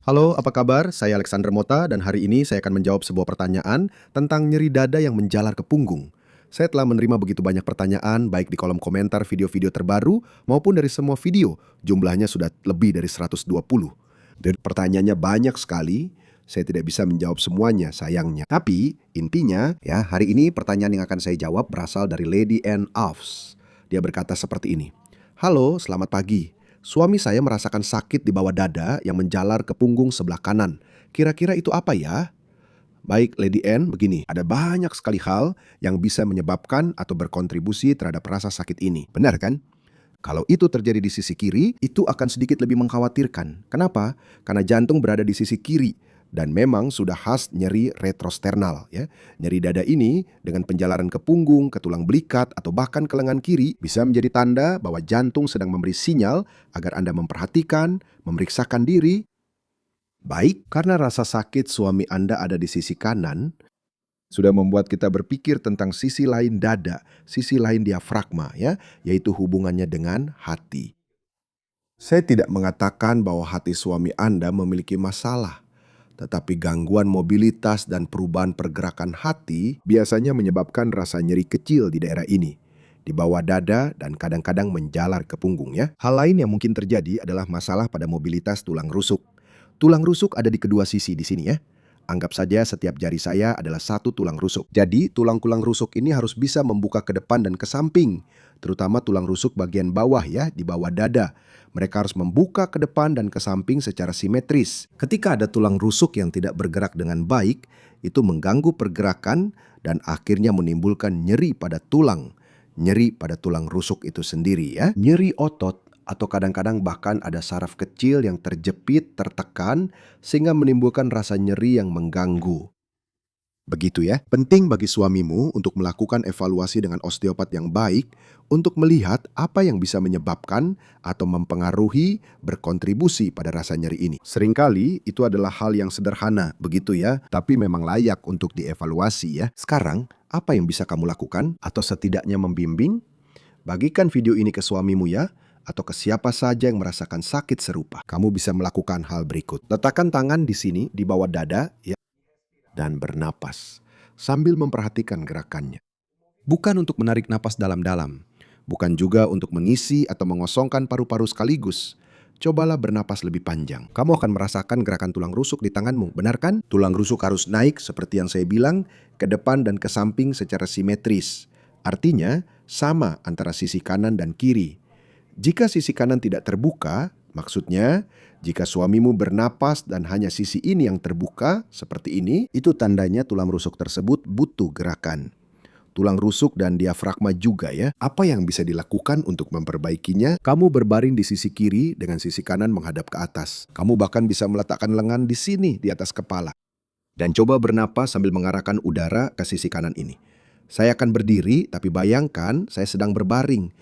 Halo, apa kabar? Saya Alexander Mota dan hari ini saya akan menjawab sebuah pertanyaan tentang nyeri dada yang menjalar ke punggung. Saya telah menerima begitu banyak pertanyaan baik di kolom komentar video-video terbaru maupun dari semua video. Jumlahnya sudah lebih dari 120. Dan pertanyaannya banyak sekali. Saya tidak bisa menjawab semuanya, sayangnya. Tapi intinya, ya, hari ini pertanyaan yang akan saya jawab berasal dari Lady Anne Offs. Dia berkata seperti ini. Halo, selamat pagi. Suami saya merasakan sakit di bawah dada yang menjalar ke punggung sebelah kanan. Kira-kira itu apa ya? Baik, Lady Anne, begini. Ada banyak sekali hal yang bisa menyebabkan atau berkontribusi terhadap rasa sakit ini. Benar kan? Kalau itu terjadi di sisi kiri, itu akan sedikit lebih mengkhawatirkan. Kenapa? Karena jantung berada di sisi kiri dan memang sudah khas nyeri retrosternal, ya. Nyeri dada ini dengan penjalaran ke punggung, ke tulang belikat atau bahkan ke lengan kiri bisa menjadi tanda bahwa jantung sedang memberi sinyal agar Anda memperhatikan, memeriksakan diri. Baik, karena rasa sakit suami Anda ada di sisi kanan, sudah membuat kita berpikir tentang sisi lain dada, sisi lain diafragma, ya, yaitu hubungannya dengan hati. Saya tidak mengatakan bahwa hati suami Anda memiliki masalah, tetapi gangguan mobilitas dan perubahan pergerakan hati biasanya menyebabkan rasa nyeri kecil di daerah ini, di bawah dada dan kadang-kadang menjalar ke punggung, ya. Hal lain yang mungkin terjadi adalah masalah pada mobilitas tulang rusuk. Tulang rusuk ada di kedua sisi di sini, ya. Anggap saja setiap jari saya adalah satu tulang rusuk. Jadi, tulang-tulang rusuk ini harus bisa membuka ke depan dan ke samping, terutama tulang rusuk bagian bawah, ya, di bawah dada. Mereka harus membuka ke depan dan ke samping secara simetris. Ketika ada tulang rusuk yang tidak bergerak dengan baik, itu mengganggu pergerakan dan akhirnya menimbulkan nyeri pada tulang. Nyeri pada tulang rusuk itu sendiri, ya. Nyeri otot atau kadang-kadang bahkan ada saraf kecil yang terjepit, tertekan, sehingga menimbulkan rasa nyeri yang mengganggu. Begitu ya, penting bagi suamimu untuk melakukan evaluasi dengan osteopat yang baik untuk melihat apa yang bisa menyebabkan atau mempengaruhi berkontribusi pada rasa nyeri ini. Seringkali itu adalah hal yang sederhana, begitu ya, tapi memang layak untuk dievaluasi ya. Sekarang, apa yang bisa kamu lakukan atau setidaknya membimbing? Bagikan video ini ke suamimu ya, atau ke siapa saja yang merasakan sakit serupa. Kamu bisa melakukan hal berikut. Letakkan tangan di sini, di bawah dada, ya, dan bernapas sambil memperhatikan gerakannya. Bukan untuk menarik napas dalam-dalam, bukan juga untuk mengisi atau mengosongkan paru-paru sekaligus. Cobalah bernapas lebih panjang. Kamu akan merasakan gerakan tulang rusuk di tanganmu, benar kan? Tulang rusuk harus naik seperti yang saya bilang, ke depan dan ke samping secara simetris. Artinya, sama antara sisi kanan dan kiri. Jika sisi kanan tidak terbuka, maksudnya jika suamimu bernapas dan hanya sisi ini yang terbuka, seperti ini, itu tandanya tulang rusuk tersebut butuh gerakan. Tulang rusuk dan diafragma juga ya. Apa yang bisa dilakukan untuk memperbaikinya? Kamu berbaring di sisi kiri dengan sisi kanan menghadap ke atas. Kamu bahkan bisa meletakkan lengan di sini, di atas kepala. Dan coba bernapas sambil mengarahkan udara ke sisi kanan ini. Saya akan berdiri, tapi bayangkan saya sedang berbaring.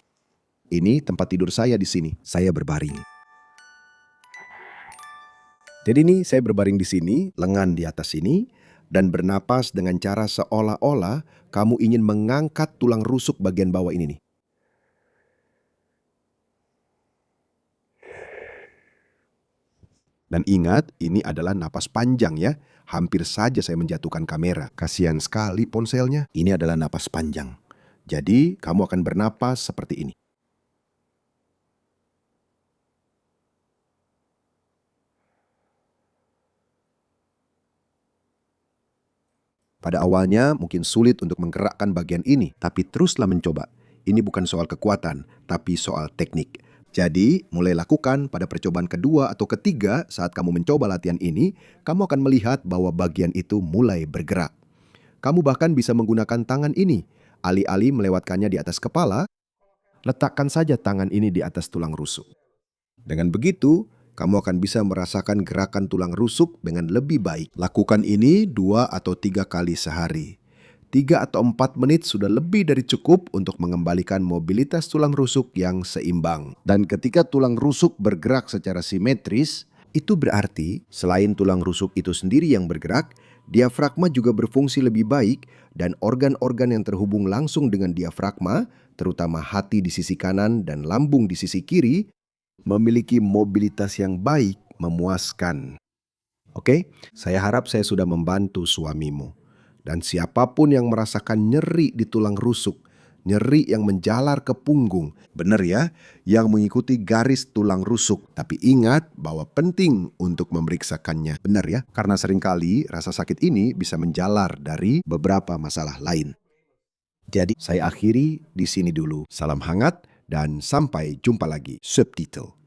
Ini tempat tidur saya di sini. Saya berbaring. Jadi ini saya berbaring di sini, lengan di atas sini, dan bernapas dengan cara seolah-olah kamu ingin mengangkat tulang rusuk bagian bawah ini nih. Dan ingat, ini adalah napas panjang ya. Hampir saja saya menjatuhkan kamera. Kasihan sekali ponselnya. Ini adalah napas panjang. Jadi, kamu akan bernapas seperti ini. Pada awalnya mungkin sulit untuk menggerakkan bagian ini, tapi teruslah mencoba. Ini bukan soal kekuatan, tapi soal teknik. Jadi, mulai lakukan pada percobaan kedua atau ketiga saat kamu mencoba latihan ini, kamu akan melihat bahwa bagian itu mulai bergerak. Kamu bahkan bisa menggunakan tangan ini. Alih-alih melewatkannya di atas kepala, letakkan saja tangan ini di atas tulang rusuk. Dengan begitu, kamu akan bisa merasakan gerakan tulang rusuk dengan lebih baik. Lakukan ini 2 atau 3 kali sehari. 3 atau 4 menit sudah lebih dari cukup untuk mengembalikan mobilitas tulang rusuk yang seimbang. Dan ketika tulang rusuk bergerak secara simetris, itu berarti selain tulang rusuk itu sendiri yang bergerak, diafragma juga berfungsi lebih baik dan organ-organ yang terhubung langsung dengan diafragma, terutama hati di sisi kanan dan lambung di sisi kiri, memiliki mobilitas yang baik, memuaskan. Oke, saya harap saya sudah membantu suamimu. Dan siapapun yang merasakan nyeri di tulang rusuk, nyeri yang menjalar ke punggung, benar ya, yang mengikuti garis tulang rusuk. Tapi ingat bahwa penting untuk memeriksakannya. Benar ya, karena seringkali rasa sakit ini bisa menjalar dari beberapa masalah lain. Jadi saya akhiri di sini dulu. Salam hangat dan sampai jumpa lagi. Subtitle.